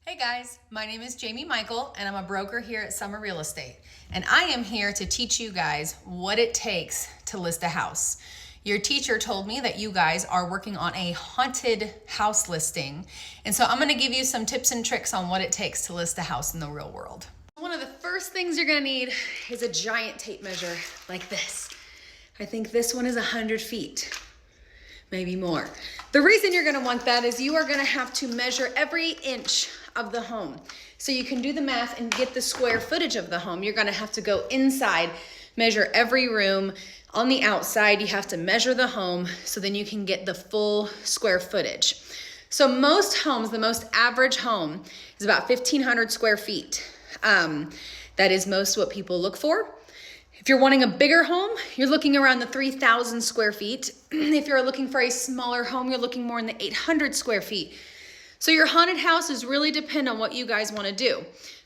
Hey guys, my name is Jamie Michael and I'm a broker here at Summer Real Estate. And I am here to teach you guys what it takes to list a house. Your teacher told me that you guys are working on a haunted house listing. And so I'm gonna give you some tips and tricks on what it takes to list a house in the real world. One of the first things you're gonna need is a giant tape measure like this. I think this one is 100 feet. Maybe more. The reason you're gonna want that is you are gonna have to measure every inch of the home. So you can do the math and get the square footage of the home. You're gonna have to go inside, measure every room. On the outside, you have to measure the home so then you can get the full square footage. So most homes, the most average home is about 1,500 square feet. That is most what people look for. If you're wanting a bigger home, you're looking around the 3,000 square feet. If you're looking for a smaller home, you're looking more in the 800 square feet. So your haunted houses really depend on what you guys want to do.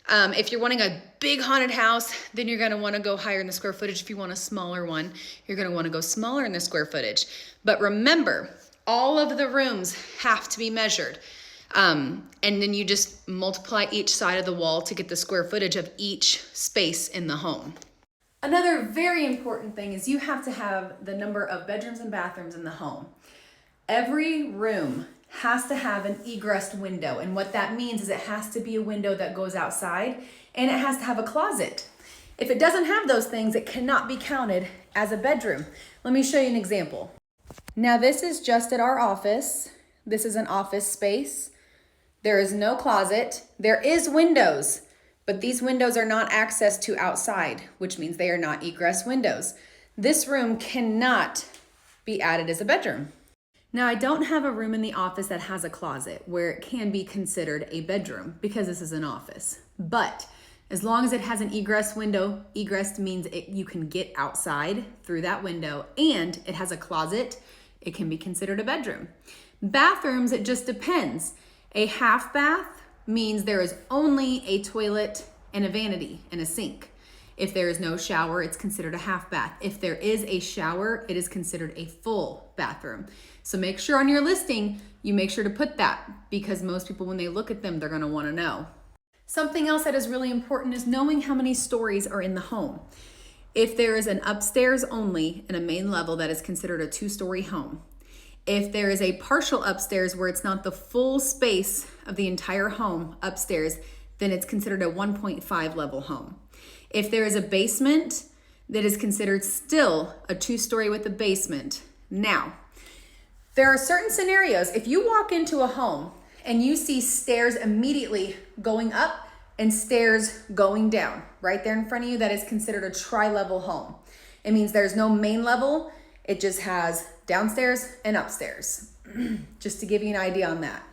If you're wanting a big haunted house, then you're going to want to go higher in the square footage. If you want a smaller one, you're going to want to go smaller in the square footage. But remember, all of the rooms have to be measured. And then you just multiply each side of the wall to get the square footage of each space in the home. Another very important thing is you have to have the number of bedrooms and bathrooms in the home. Every room has to have an egress window. And what that means is it has to be a window that goes outside and it has to have a closet. If it doesn't have those things, it cannot be counted as a bedroom. Let me show you an example. Now this is just at our office. This is an office space. There is no closet. There is windows. But these windows are not access to outside, which means they are not egress windows. This room cannot be added as a bedroom. Now, I don't have a room in the office that has a closet where it can be considered a bedroom because this is an office. But as long as it has an egress window, egress means you can get outside through that window, and it has a closet, it can be considered a bedroom. Bathrooms, it just depends. A half bath means there is only a toilet and a vanity and a sink. If there is no shower, it's considered a half bath. If there is a shower, it is considered a full bathroom. So make sure on your listing, you make sure to put that because most people, when they look at them, they're gonna wanna know. Something else that is really important is knowing how many stories are in the home. If there is an upstairs only and a main level, that is considered a 2-story home. If there is a partial upstairs where it's not the full space of the entire home upstairs, then it's considered a 1.5 level home. If there is a basement, that is considered still a 2-story with a basement. Now, there are certain scenarios. If you walk into a home and you see stairs immediately going up and stairs going down right there in front of you, that is considered a tri-level home. It means there's no main level. It just has downstairs and upstairs, just to give you an idea on that.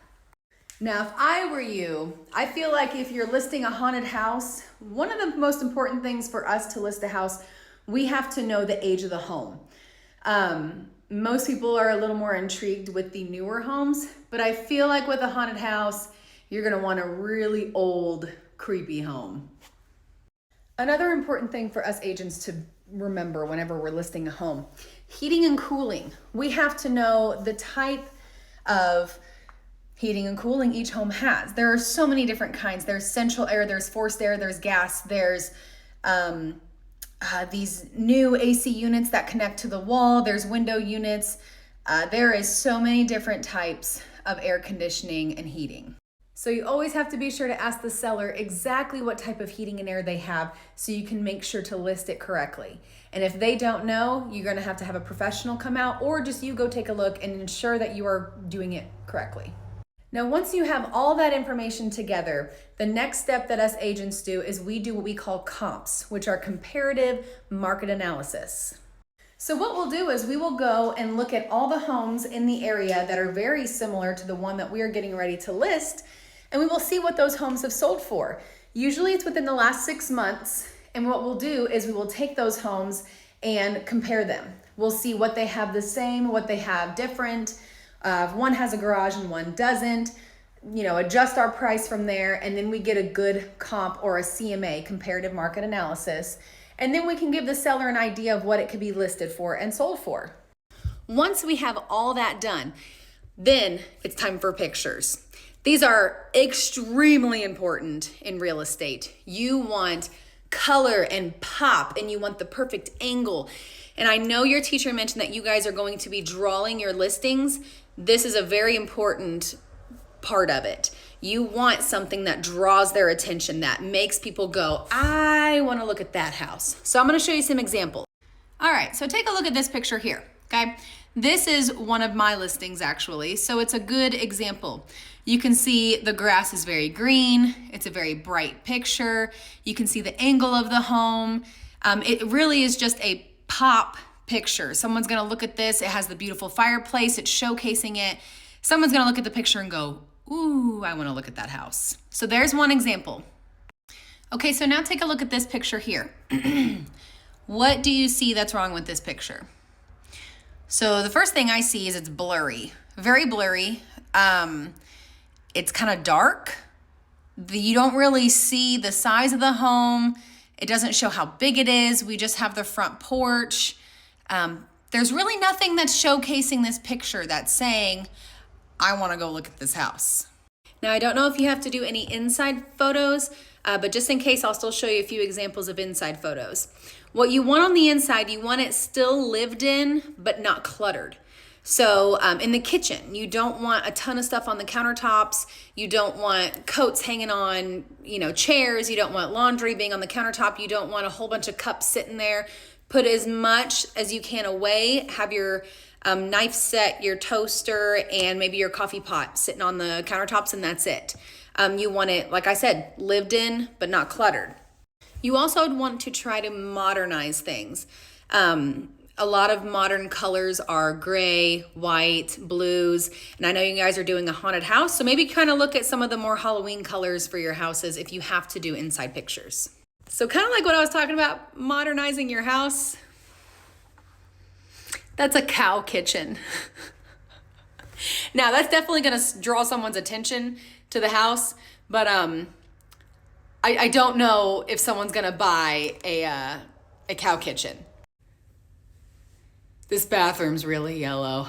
Now, if I were you, I feel like if you're listing a haunted house, one of the most important things for us to list a house, we have to know the age of the home. Most people are a little more intrigued with the newer homes, but I feel like with a haunted house, you're gonna want a really old, creepy home. Another important thing for us agents to remember whenever we're listing a home, heating and cooling. We have to know the type of heating and cooling each home has. There are so many different kinds. There's central air, there's forced air, there's gas, there's these new AC units that connect to the wall, there's window units. There is so many different types of air conditioning and heating. So you always have to be sure to ask the seller exactly what type of heating and air they have so you can make sure to list it correctly. And if they don't know, you're gonna have to have a professional come out or just you go take a look and ensure that you are doing it correctly. Now, once you have all that information together, the next step that us agents do is we do what we call comps, which are comparative market analysis. So what we'll do is we will go and look at all the homes in the area that are very similar to the one that we are getting ready to list, and we will see what those homes have sold for. Usually it's within the last 6 months, and what we'll do is we will take those homes and compare them. We'll see what they have the same, what they have different. One has a garage and one doesn't, adjust our price from there, and then we get a good comp or a CMA, comparative market analysis, and then we can give the seller an idea of what it could be listed for and sold for. Once we have all that done, then it's time for pictures. These are extremely important in real estate. You want color and pop, and you want the perfect angle. And I know your teacher mentioned that you guys are going to be drawing your listings. This is a very important part of it. You want something that draws their attention, that makes people go, I want to look at that house. So I'm going to show you some examples. All right, so take a look at this picture here, okay? This is one of my listings actually, so it's a good example. You can see the grass is very green. It's a very bright picture. You can see the angle of the home. It really is just a pop picture. Someone's gonna look at this. It has the beautiful fireplace. It's showcasing it. Someone's gonna look at the picture and go, ooh, I wanna look at that house. So there's one example. Okay, so now take a look at this picture here. What do you see that's wrong with this picture? So the first thing I see is it's blurry, very blurry. It's kind of dark. You don't really see the size of the home. It doesn't show how big it is. We just have the front porch. There's really nothing that's showcasing this picture that's saying, I want to go look at this house. Now, I don't know if you have to do any inside photos, but just in case, I'll still show you a few examples of inside photos. What you want on the inside, you want it still lived in, but not cluttered. So in the kitchen, you don't want a ton of stuff on the countertops. You don't want coats hanging on, chairs. You don't want laundry being on the countertop. You don't want a whole bunch of cups sitting there. Put as much as you can away. Have your knife set, your toaster, and maybe your coffee pot sitting on the countertops, and that's it. You want it, like I said, lived in, but not cluttered. You also want to try to modernize things. A lot of modern colors are gray, white, blues, and I know you guys are doing a haunted house, so maybe kind of look at some of the more Halloween colors for your houses if you have to do inside pictures. So kind of like what I was talking about, modernizing your house. That's a cow kitchen. Now, that's definitely going to draw someone's attention to the house, but I don't know if someone's going to buy a cow kitchen. This bathroom's really yellow.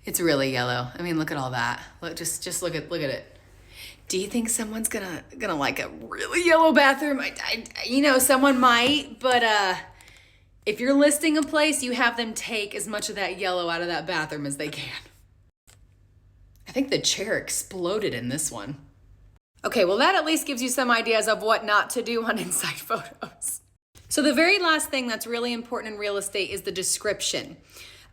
It's really yellow. I mean, look at all that. Look, just look at it. Do you think someone's gonna like a really yellow bathroom? Someone might, but if you're listing a place, you have them take as much of that yellow out of that bathroom as they can. I think the chair exploded in this one. Okay, well, that at least gives you some ideas of what not to do on inside photos. So the very last thing that's really important in real estate is the description.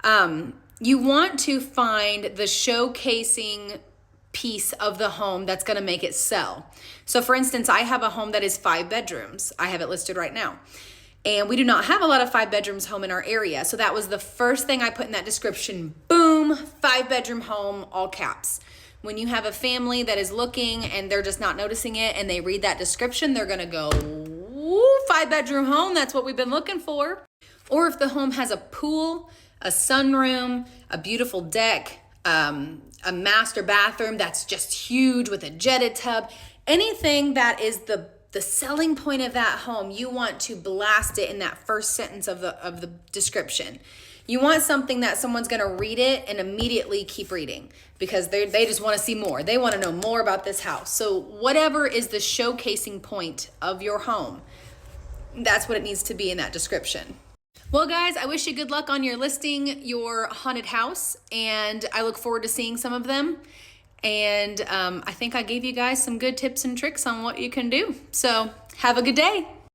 You want to find the showcasing piece of the home that's going to make it sell. So for instance, I have a home that is 5 bedrooms. I have it listed right now. And we do not have a lot of 5 bedrooms home in our area. So that was the first thing I put in that description. Boom, 5 bedroom home, all caps. When you have a family that is looking and they're just not noticing it and they read that description, they're going to go, ooh, 5 bedroom home, that's what we've been looking for. Or if the home has a pool, a sunroom, a beautiful deck, a master bathroom that's just huge with a jetted tub, anything that is the selling point of that home, you want to blast it in that first sentence of the description. You want something that someone's going to read it and immediately keep reading because they just want to see more. They want to know more about this house. So whatever is the showcasing point of your home, that's what it needs to be in that description. Well, guys, I wish you good luck on your listing your haunted house, and I look forward to seeing some of them. And I think I gave you guys some good tips and tricks on what you can do. So have a good day.